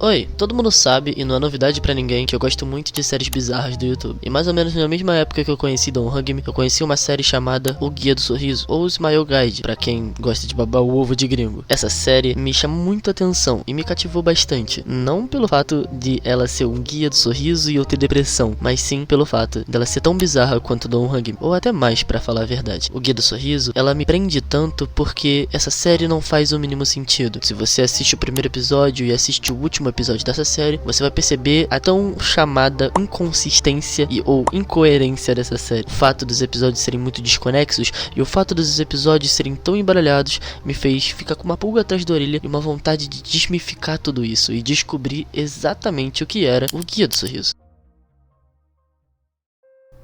Oi, todo mundo sabe, e não é novidade pra ninguém, que eu gosto muito de séries bizarras do YouTube. E mais ou menos na mesma época que eu conheci Don't Hug Me, eu conheci uma série chamada O Guia do Sorriso, ou Smile Guide, pra quem gosta de babar o ovo de gringo. Essa série me chamou muito a atenção e me cativou bastante, não pelo fato de ela ser um guia do sorriso e eu ter depressão, mas sim pelo fato dela ser tão bizarra quanto Don't Hug Me, ou até mais pra falar a verdade. O Guia do Sorriso, ela me prende tanto porque essa série não faz o mínimo sentido. Se você assiste o primeiro episódio e assiste o último episódio dessa série, você vai perceber a tão chamada inconsistência ou incoerência dessa série. O fato dos episódios serem muito desconexos e o fato dos episódios serem tão embaralhados me fez ficar com uma pulga atrás da orelha e uma vontade de desmificar tudo isso e descobrir exatamente o que era o Guia do Sorriso.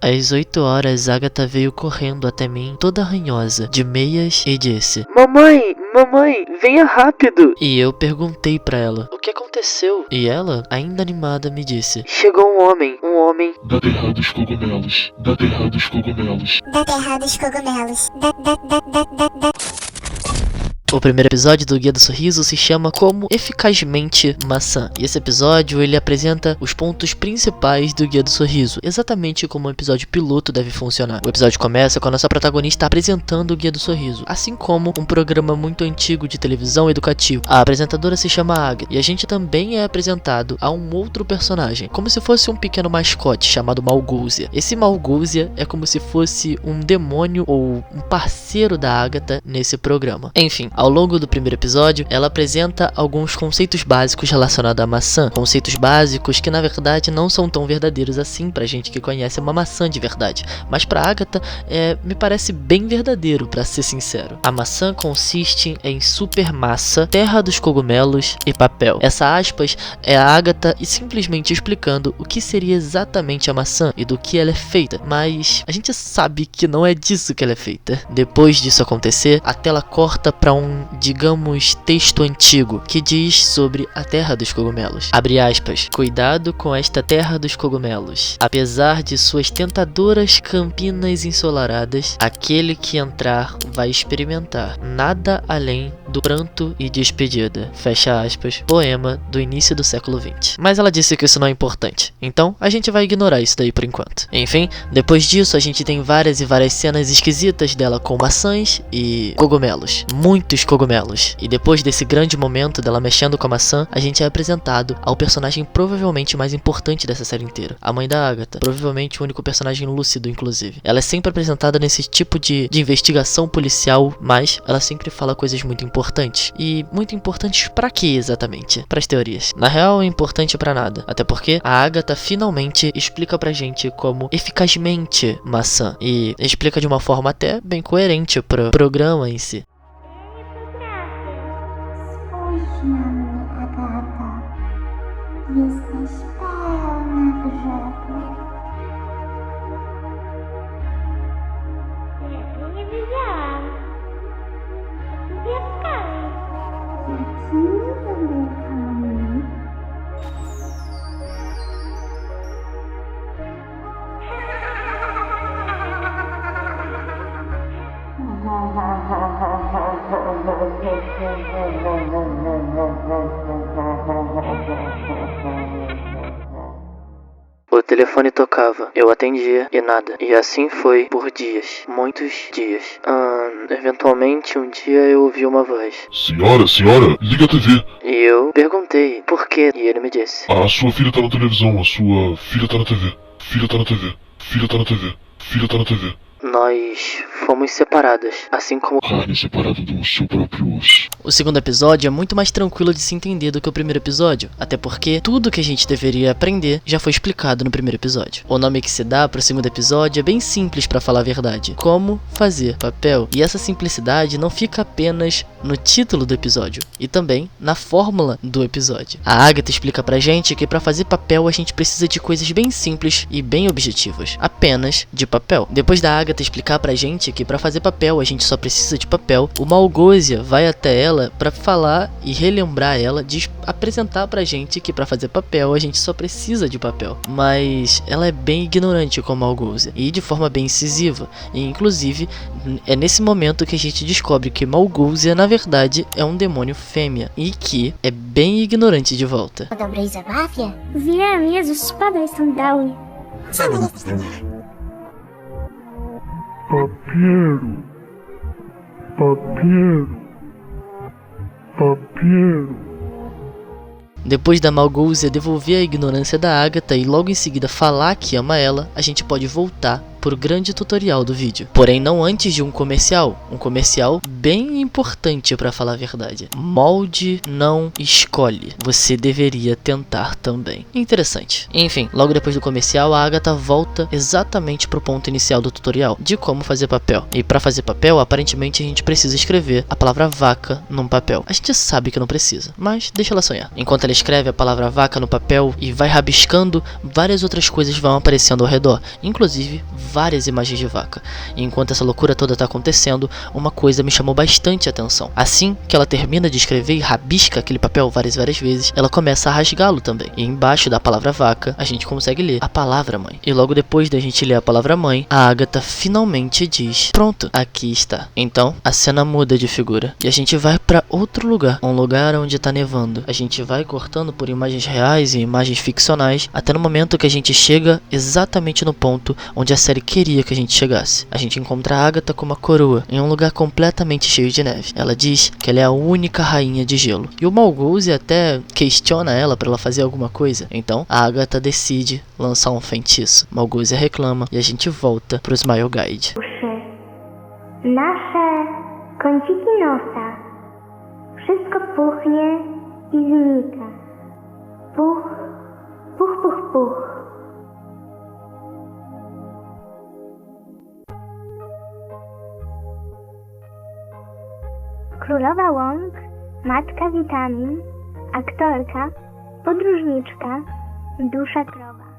Às 8 horas, Agatha veio correndo até mim, toda arranhosa, de meias, e disse: Mamãe, venha rápido! E eu perguntei pra ela: o que aconteceu? E ela, ainda animada, me disse: chegou um homem. Da terra dos cogumelos. O primeiro episódio do Guia do Sorriso se chama Como Eficazmente Maçã. E esse episódio ele apresenta os pontos principais do Guia do Sorriso, exatamente como um episódio piloto deve funcionar. O episódio começa com a nossa protagonista apresentando o Guia do Sorriso, assim como um programa muito antigo de televisão educativo. A apresentadora se chama Agatha, e a gente também é apresentado a um outro personagem, como se fosse um pequeno mascote chamado Malgúzia. Esse Malgúzia é como se fosse um demônio ou um parceiro da Agatha nesse programa. Enfim, ao longo do primeiro episódio, ela apresenta alguns conceitos básicos relacionados à maçã. Conceitos básicos que, na verdade, não são tão verdadeiros assim pra gente que conhece uma maçã de verdade. Mas pra Agatha, me parece bem verdadeiro, pra ser sincero. A maçã consiste em supermassa, terra dos cogumelos e papel. Essa aspas é a Agatha simplesmente explicando o que seria exatamente a maçã e do que ela é feita. Mas a gente sabe que não é disso que ela é feita. Depois disso acontecer, a tela corta pra digamos, texto antigo que diz sobre a terra dos cogumelos. Abre aspas. Cuidado com esta terra dos cogumelos. Apesar de suas tentadoras campinas ensolaradas, aquele que entrar vai experimentar nada além do pranto e despedida. Fecha aspas. Poema do início do século XX. Mas ela disse que isso não é importante, então a gente vai ignorar isso daí por enquanto. Enfim, depois disso a gente tem várias e várias cenas esquisitas dela com maçãs e cogumelos. Muitos cogumelos. E depois desse grande momento dela mexendo com a maçã, a gente é apresentado ao personagem provavelmente mais importante dessa série inteira, a mãe da Agatha, provavelmente o único personagem lúcido, inclusive. Ela é sempre apresentada nesse tipo de investigação policial, mas ela sempre fala coisas muito importantes. E muito importantes pra quê exatamente? Pras teorias. Na real, é importante pra nada, até porque a Agatha finalmente explica pra gente como eficazmente maçã, e explica de uma forma até bem coerente pro programa em si. Jesteś pełna grzechu. Nie wiedziałam. Z kwiatkami. Jakimi zabawkami? O telefone tocava, eu atendia e nada. E assim foi por dias, muitos dias. Eventualmente um dia eu ouvi uma voz. Senhora, liga a TV. E eu perguntei por quê, e ele me disse: A sua filha tá na televisão, a sua filha tá na TV. Filha tá na TV. Nós fomos separadas, assim como Carne separada do seu próprio osso. o segundo episódio é muito mais tranquilo de se entender do que o primeiro episódio, até porque tudo que a gente deveria aprender já foi explicado no primeiro episódio. O nome que se dá pro segundo episódio é bem simples pra falar a verdade: como fazer papel. E essa simplicidade não fica apenas no título do episódio, e também na fórmula do episódio. A Agatha explica pra gente que pra fazer papel a gente precisa de coisas bem simples e bem objetivas, apenas de papel. Depois da Agatha Agatha explicar pra gente que pra fazer papel a gente só precisa de papel, o Malgozia vai até ela pra falar e relembrar ela, de apresentar pra gente que pra fazer papel a gente só precisa de papel. Mas ela é bem ignorante com Malgozia e de forma bem incisiva. E inclusive é nesse momento que a gente descobre que Malgozia na verdade é um demônio fêmea e que é bem ignorante de volta. Dobrej zabawie? Wiem, Jezus, spadaj stąd, Downy. Papieru. Papieru. Papieru. Depois da Malgozia devolver a ignorância da Agatha e logo em seguida falar que ama ela, a gente pode voltar pro grande tutorial do vídeo. Porém não antes de um comercial bem importante pra falar a verdade. Molde não escolhe, você deveria tentar também. Interessante. Enfim, logo depois do comercial a Agatha volta exatamente pro ponto inicial do tutorial, de como fazer papel. E pra fazer papel, aparentemente a gente precisa escrever a palavra vaca num papel. A gente sabe que não precisa, mas deixa ela sonhar. Enquanto ela escreve a palavra vaca no papel e vai rabiscando, várias outras coisas vão aparecendo ao redor, inclusive várias imagens de vaca. E enquanto essa loucura toda tá acontecendo, uma coisa me chamou bastante atenção. Assim que ela termina de escrever e rabisca aquele papel várias vezes, ela começa a rasgá-lo também. E embaixo da palavra vaca, a gente consegue ler a palavra mãe. E logo depois da gente ler a palavra mãe, a Agatha finalmente diz: pronto, aqui está. Então, a cena muda de figura. E a gente vai pra outro lugar. Um lugar onde tá nevando. A gente vai cortando por imagens reais e imagens ficcionais, até no momento que a gente chega exatamente no ponto onde a série queria que a gente chegasse. A gente encontra a Agatha com uma coroa em um lugar completamente cheio de neve. Ela diz que ela é a única rainha de gelo. E o Malgozia até questiona ela para ela fazer alguma coisa. Então a Agatha decide lançar um feitiço. Malgozia reclama e a gente volta pro Smile Guide. Uszy, nasze kąciki nosa, wszystko puchnie i znika. Puch, puch, puch, puch. Królowa Łąk, matka witamin, aktorka, podróżniczka, dusza krowa.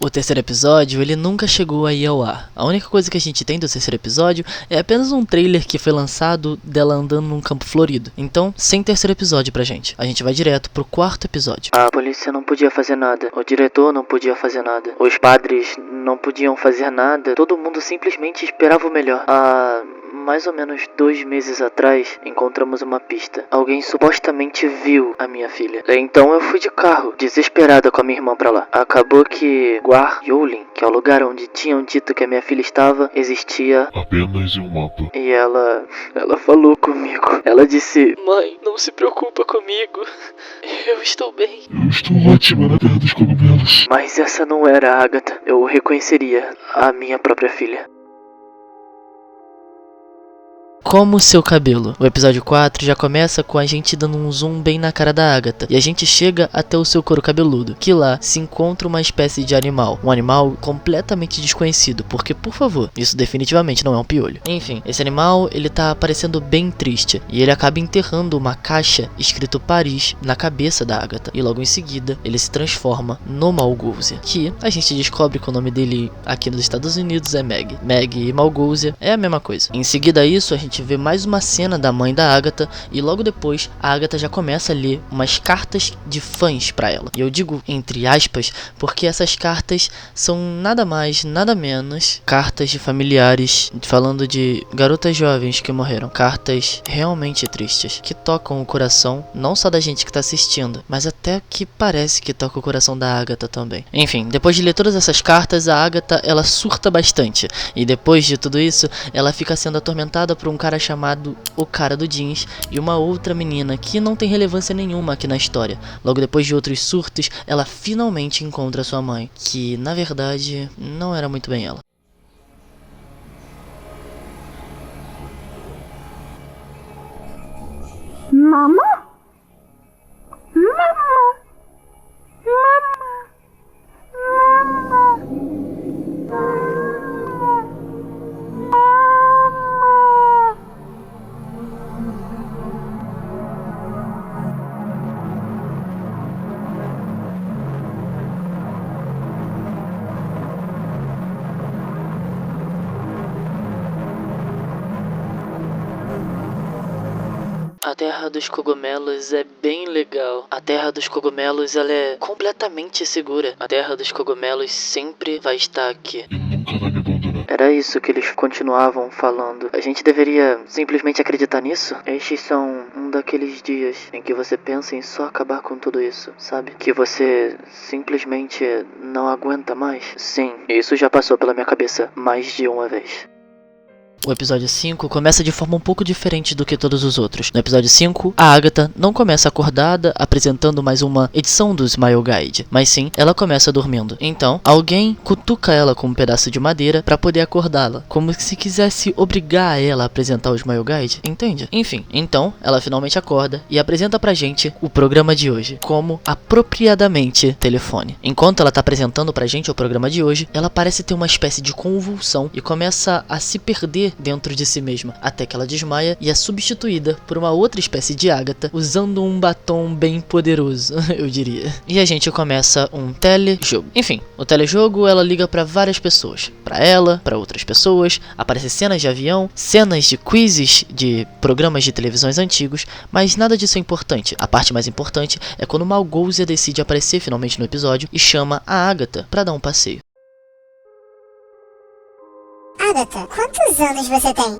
O terceiro episódio, ele nunca chegou a ir ao ar. A única coisa que a gente tem do terceiro episódio é apenas um trailer que foi lançado dela andando num campo florido. Então, sem terceiro episódio pra gente. A gente vai direto pro quarto episódio. A polícia não podia fazer nada. O diretor não podia fazer nada. Os padres não podiam fazer nada. Todo mundo simplesmente esperava o melhor. Mais ou menos 2 meses atrás, encontramos uma pista. Alguém supostamente viu a minha filha. Então eu fui de carro, desesperada com a minha irmã pra lá. Acabou que Gwar Yolin, que é o lugar onde tinham dito que a minha filha estava, existia apenas em um mapa. E ela falou comigo. Ela disse: mãe, não se preocupa comigo. Eu estou bem. Eu estou ótima na terra dos cogumelos. Mas essa não era a Agatha. Eu reconheceria a minha própria filha. Como seu cabelo. O episódio 4 já começa com a gente dando um zoom bem na cara da Agatha. E a gente chega até o seu couro cabeludo, que lá se encontra uma espécie de animal. Um animal completamente desconhecido, porque, por favor, isso definitivamente não é um piolho. Enfim, esse animal, ele tá parecendo bem triste. E ele acaba enterrando uma caixa escrito Paris na cabeça da Agatha. E logo em seguida, ele se transforma no Malgozia, que a gente descobre que o nome dele aqui nos Estados Unidos é Meg. Meg e Malgozia é a mesma coisa. Em seguida a isso, a gente vê mais uma cena da mãe da Agatha e logo depois a Agatha já começa a ler umas cartas de fãs pra ela. E eu digo entre aspas porque essas cartas são nada mais, nada menos cartas de familiares falando de garotas jovens que morreram. Cartas realmente tristes, que tocam o coração não só da gente que tá assistindo, mas até que parece que toca o coração da Agatha também. Enfim, depois de ler todas essas cartas, a Agatha ela surta bastante. E depois de tudo isso, ela fica sendo atormentada por um cara chamado o cara do jeans e uma outra menina que não tem relevância nenhuma aqui na história. Logo depois de outros surtos, ela finalmente encontra sua mãe, que na verdade não era muito bem ela. Mama? Mama? Mama? Mama? A Terra dos Cogumelos é bem legal. A Terra dos Cogumelos, ela é completamente segura. A Terra dos Cogumelos sempre vai estar aqui. E nunca vai me abandonar. Era isso que eles continuavam falando. A gente deveria simplesmente acreditar nisso? Estes são um daqueles dias em que você pensa em só acabar com tudo isso, sabe? Que você simplesmente não aguenta mais. Sim, isso já passou pela minha cabeça mais de uma vez. O episódio 5 começa de forma um pouco diferente do que todos os outros. No episódio 5, a Agatha não começa acordada, apresentando mais uma edição do Smile Guide, mas sim, ela começa dormindo. Então, alguém cutuca ela com um pedaço de madeira para poder acordá-la, como se quisesse obrigar ela a apresentar o Smile Guide, entende? Enfim, então, ela finalmente acorda e apresenta pra gente o programa de hoje, como apropriadamente telefone. Enquanto ela tá apresentando pra gente o programa de hoje, ela parece ter uma espécie de convulsão e começa a se perder dentro de si mesma, até que ela desmaia e é substituída por uma outra espécie de Agatha, usando um batom bem poderoso, eu diria. E a gente começa um telejogo. Enfim, o telejogo, ela liga pra várias pessoas, pra ela, pra outras pessoas, aparecem cenas de avião, cenas de quizzes de programas de televisões antigos, mas nada disso é importante. A parte mais importante é quando Malgousia decide aparecer finalmente no episódio e chama a Agatha pra dar um passeio. Agatha, quantos anos você tem?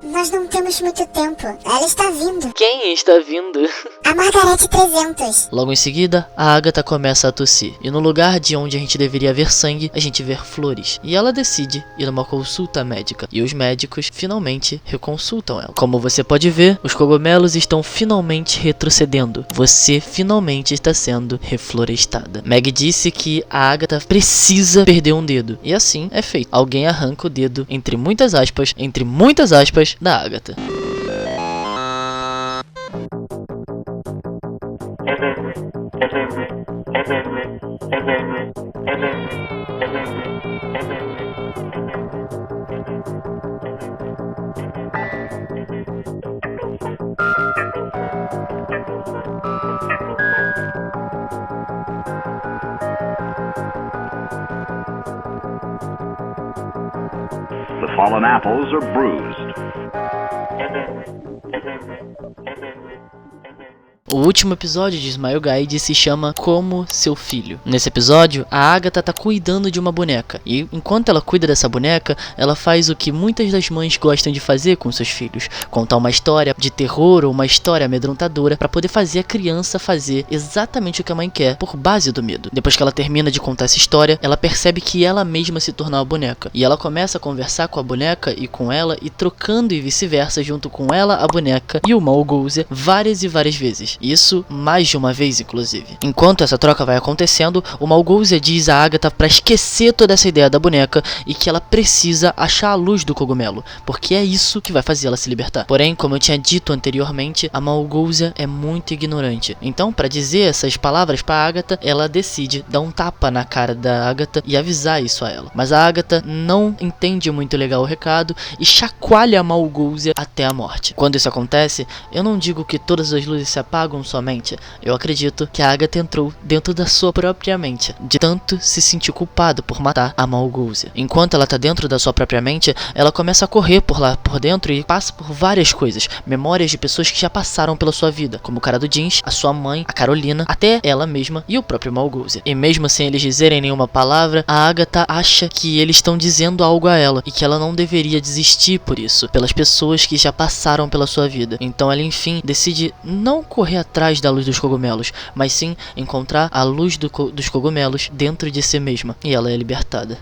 Nós não temos muito tempo. Ela está vindo. Quem está vindo? A Margarete 300. Logo em seguida, a Agatha começa a tossir. E no lugar de onde a gente deveria ver sangue, a gente vê flores. E ela decide ir numa consulta médica. E os médicos finalmente reconsultam ela. Como você pode ver, os cogumelos estão finalmente retrocedendo. Você finalmente está sendo reflorestada. Meg disse que a Agatha precisa perder um dedo. E assim é feito. Alguém arranca o dedo, entre muitas aspas, da Agatha. The fallen apples are bruised. O último episódio de Smile Guide se chama Como Seu Filho. Nesse episódio, a Agatha tá cuidando de uma boneca. E enquanto ela cuida dessa boneca, ela faz o que muitas das mães gostam de fazer com seus filhos. Contar uma história de terror ou uma história amedrontadora para poder fazer a criança fazer exatamente o que a mãe quer, por base do medo. Depois que ela termina de contar essa história, ela percebe que ela mesma se tornou a boneca. E ela começa a conversar com a boneca e com ela, e trocando e vice-versa junto com ela, a boneca e o Malgousia várias e várias vezes. Isso mais de uma vez, inclusive. Enquanto essa troca vai acontecendo, o Malgousia diz a Agatha pra esquecer toda essa ideia da boneca e que ela precisa achar a luz do cogumelo, porque é isso que vai fazer ela se libertar. Porém, como eu tinha dito anteriormente, a Malgousia é muito ignorante. Então, pra dizer essas palavras pra Agatha, ela decide dar um tapa na cara da Agatha e avisar isso a ela. Mas a Agatha não entende muito legal o recado e chacoalha a Malgousia até a morte. Quando isso acontece, eu não digo que todas as luzes se apagam somente. Eu acredito que a Agatha entrou dentro da sua própria mente, de tanto se sentir culpada por matar a Malgousia. Enquanto ela tá dentro da sua própria mente, ela começa a correr por lá por dentro e passa por várias coisas, memórias de pessoas que já passaram pela sua vida, como o cara do jeans, a sua mãe, a Carolina, até ela mesma e o próprio Malgousia. E mesmo sem eles dizerem nenhuma palavra, a Agatha acha que eles estão dizendo algo a ela e que ela não deveria desistir por isso, pelas pessoas que já passaram pela sua vida. Então ela enfim decide não correr atrás da luz dos cogumelos, mas sim encontrar a luz dos cogumelos dentro de si mesma, e ela é libertada.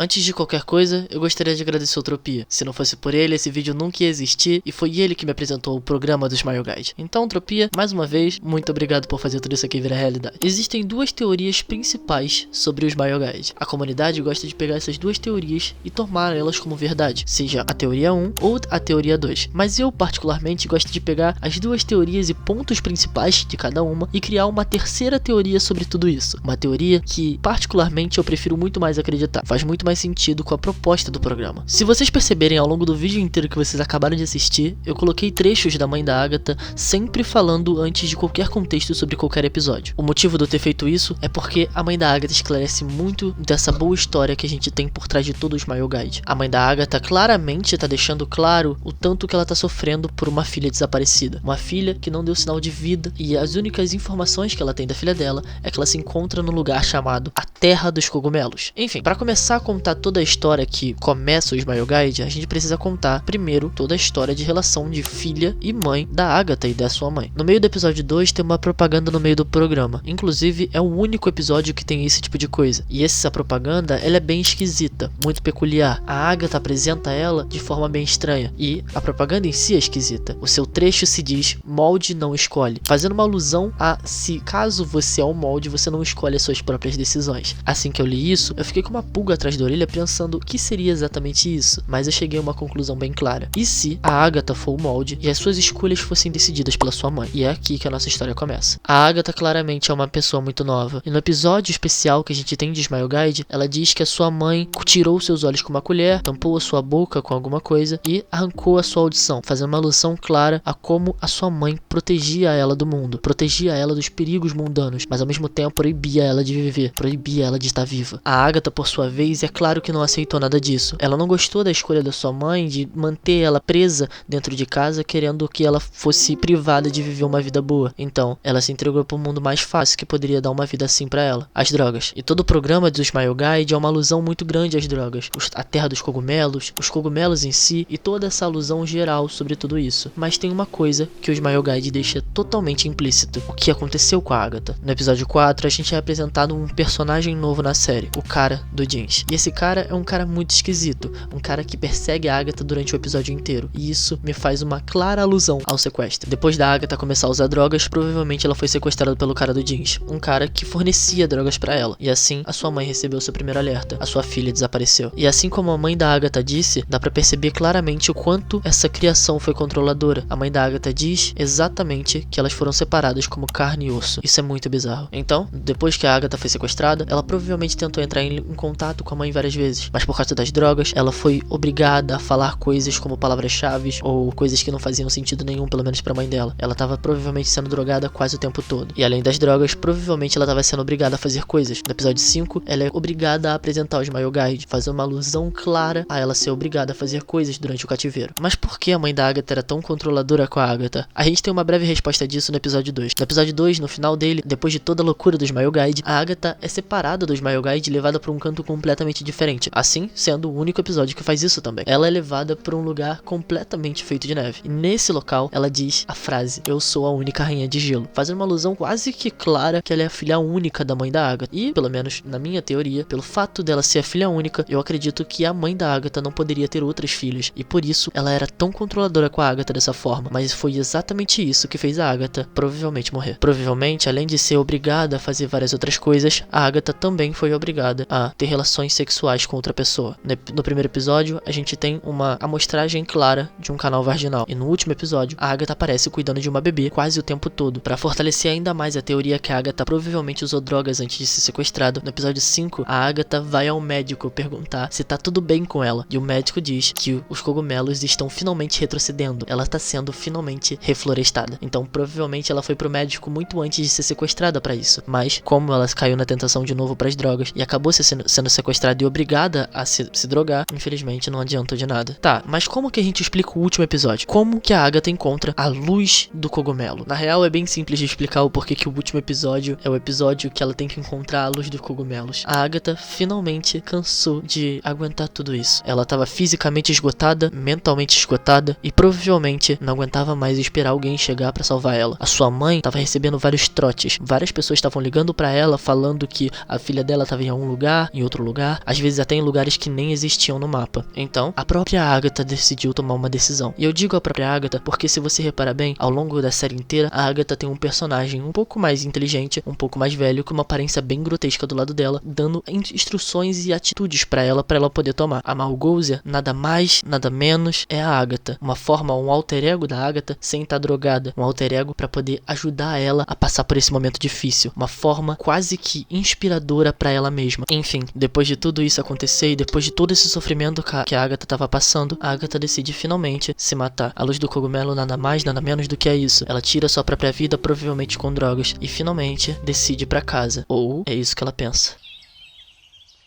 Antes de qualquer coisa, eu gostaria de agradecer o Tropia. Se não fosse por ele, esse vídeo nunca ia existir, e foi ele que me apresentou o programa do Smile Guide. Então, Tropia, mais uma vez, muito obrigado por fazer tudo isso aqui virar realidade. Existem duas teorias principais sobre o Smile Guide. A comunidade gosta de pegar essas duas teorias e tomar elas como verdade, seja a teoria 1 ou a teoria 2. Mas eu, particularmente, gosto de pegar as duas teorias e pontos principais de cada uma e criar uma terceira teoria sobre tudo isso. Uma teoria que, particularmente, eu prefiro muito mais acreditar. Faz muito mais sentido com a proposta do programa. Se vocês perceberem ao longo do vídeo inteiro que vocês acabaram de assistir, eu coloquei trechos da mãe da Agatha sempre falando antes de qualquer contexto sobre qualquer episódio. O motivo de eu ter feito isso é porque a mãe da Agatha esclarece muito dessa boa história que a gente tem por trás de todo o Smile Guide. A mãe da Agatha claramente tá deixando claro o tanto que ela tá sofrendo por uma filha desaparecida. Uma filha que não deu sinal de vida, e as únicas informações que ela tem da filha dela é que ela se encontra no lugar chamado a Terra dos Cogumelos. Enfim, para começar a contar toda a história que começa o Smile Guide, a gente precisa contar primeiro toda a história de relação de filha e mãe da Agatha e da sua mãe. No meio do episódio 2 tem uma propaganda no meio do programa. Inclusive é o único episódio que tem esse tipo de coisa. E essa propaganda, ela é bem esquisita, muito peculiar. A Agatha apresenta ela de forma bem estranha e a propaganda em si é esquisita. O seu trecho se diz: molde não escolhe, fazendo uma alusão a se caso você é um molde, você não escolhe as suas próprias decisões. Assim que eu li isso, eu fiquei com uma pulga atrás da orelha pensando o que seria exatamente isso, mas eu cheguei a uma conclusão bem clara. E se a Agatha for o molde e as suas escolhas fossem decididas pela sua mãe? E é aqui que a nossa história começa. A Agatha claramente é uma pessoa muito nova, e no episódio especial que a gente tem de Smile Guide, ela diz que a sua mãe tirou seus olhos com uma colher, tampou a sua boca com alguma coisa e arrancou a sua audição, fazendo uma alusão clara a como a sua mãe protegia ela do mundo, protegia ela dos perigos mundanos, mas ao mesmo tempo proibia ela de viver, proibia ela de estar viva. A Agatha, por sua vez, é claro que não aceitou nada disso. Ela não gostou da escolha da sua mãe de manter ela presa dentro de casa, querendo que ela fosse privada de viver uma vida boa. Então, ela se entregou para o mundo mais fácil que poderia dar uma vida assim para ela: as drogas. E todo o programa do Smile Guide é uma alusão muito grande às drogas, a Terra dos Cogumelos, os cogumelos em si e toda essa alusão geral sobre tudo isso. Mas tem uma coisa que o Smile Guide deixa totalmente implícito: o que aconteceu com a Agatha. No episódio 4, a gente é apresentado um personagem novo na série, o cara do jeans. E esse cara é um cara muito esquisito, um cara que persegue a Agatha durante o episódio inteiro, e isso me faz uma clara alusão ao sequestro. Depois da Agatha começar a usar drogas, provavelmente ela foi sequestrada pelo cara do jeans, um cara que fornecia drogas pra ela, e assim a sua mãe recebeu seu primeiro alerta: a sua filha desapareceu. E assim como a mãe da Agatha disse, dá pra perceber claramente o quanto essa criação foi controladora. A mãe da Agatha diz exatamente que elas foram separadas como carne e osso. Isso é muito bizarro. Então, depois que a Agatha foi sequestrada, ela provavelmente tentou entrar em contato com a mãe várias vezes, mas por causa das drogas, ela foi obrigada a falar coisas como palavras-chave ou coisas que não faziam sentido nenhum, pelo menos pra mãe dela. Ela tava provavelmente sendo drogada quase o tempo todo. E além das drogas, provavelmente ela tava sendo obrigada a fazer coisas. No episódio 5, ela é obrigada a apresentar o Smile Guide, fazer uma alusão clara a ela ser obrigada a fazer coisas durante o cativeiro. Mas por que a mãe da Agatha era tão controladora com a Agatha? A gente tem uma breve resposta disso no episódio 2. No episódio 2, no final dele, depois de toda a loucura do Smile Guide, a Agatha é separada do Smile Guide e levada pra um canto completamente diferente, assim sendo o único episódio que faz isso também. Ela é levada pra um lugar completamente feito de neve, e nesse local ela diz a frase: eu sou a única rainha de gelo, fazendo uma alusão quase que clara que ela é a filha única da mãe da Agatha. E, pelo menos na minha teoria, pelo fato dela ser a filha única, eu acredito que a mãe da Agatha não poderia ter outras filhas, e por isso ela era tão controladora com a Agatha dessa forma. Mas foi exatamente isso que fez a Agatha provavelmente morrer. Provavelmente, além de ser obrigada a fazer várias outras coisas, a Agatha também foi obrigada a ter relações sexuais com outra pessoa. No primeiro episódio, a gente tem uma amostragem clara de um canal vaginal, e no último episódio, a Agatha aparece cuidando de uma bebê quase o tempo todo, para fortalecer ainda mais a teoria que a Agatha provavelmente usou drogas antes de ser sequestrada. No episódio 5, a Agatha vai ao médico perguntar se tá tudo bem com ela, e o médico diz que os cogumelos estão finalmente retrocedendo, ela tá sendo finalmente reflorestada. Então provavelmente ela foi pro médico muito antes de ser sequestrada para isso, mas como ela caiu na tentação de novo pras drogas e acabou sendo sequestrada e obrigada a se drogar, infelizmente não adiantou de nada. Tá, mas como que a gente explica o último episódio? Como que a Agatha encontra a luz do cogumelo? Na real é bem simples de explicar o porquê que o último episódio é o episódio que ela tem que encontrar a luz dos cogumelos. A Agatha finalmente cansou de aguentar tudo isso. Ela tava fisicamente esgotada, mentalmente esgotada e provavelmente não aguentava mais esperar alguém chegar pra salvar ela. A sua mãe tava recebendo vários trotes. Várias pessoas estavam ligando pra ela falando que a filha dela tava em um lugar, em outro lugar. às vezes até em lugares que nem existiam no mapa. Então, a própria Agatha decidiu tomar uma decisão. E eu digo a própria Agatha porque, se você reparar bem, ao longo da série inteira, a Agatha tem um personagem um pouco mais inteligente, um pouco mais velho, com uma aparência bem grotesca do lado dela, dando instruções e atitudes pra ela poder tomar. A Malgousia, nada mais, nada menos, é a Agatha. Uma forma, um alter ego da Agatha sem estar drogada. Um alter ego pra poder ajudar ela a passar por esse momento difícil. Uma forma quase que inspiradora pra ela mesma. Enfim, depois de tudo isso acontecer e depois de todo esse sofrimento que a Agatha tava passando, a Agatha decide finalmente se matar. A luz do cogumelo nada mais, nada menos do que é isso. Ela tira sua própria vida, provavelmente com drogas, e finalmente decide ir pra casa. Ou é isso que ela pensa.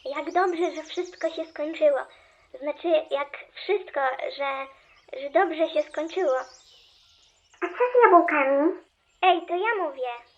Jak dobrze, że wszystko się skończyło. Znaczy, jak wszystko, że dobrze się skończyło. A co z jabłkami? Ej, to ja mówię.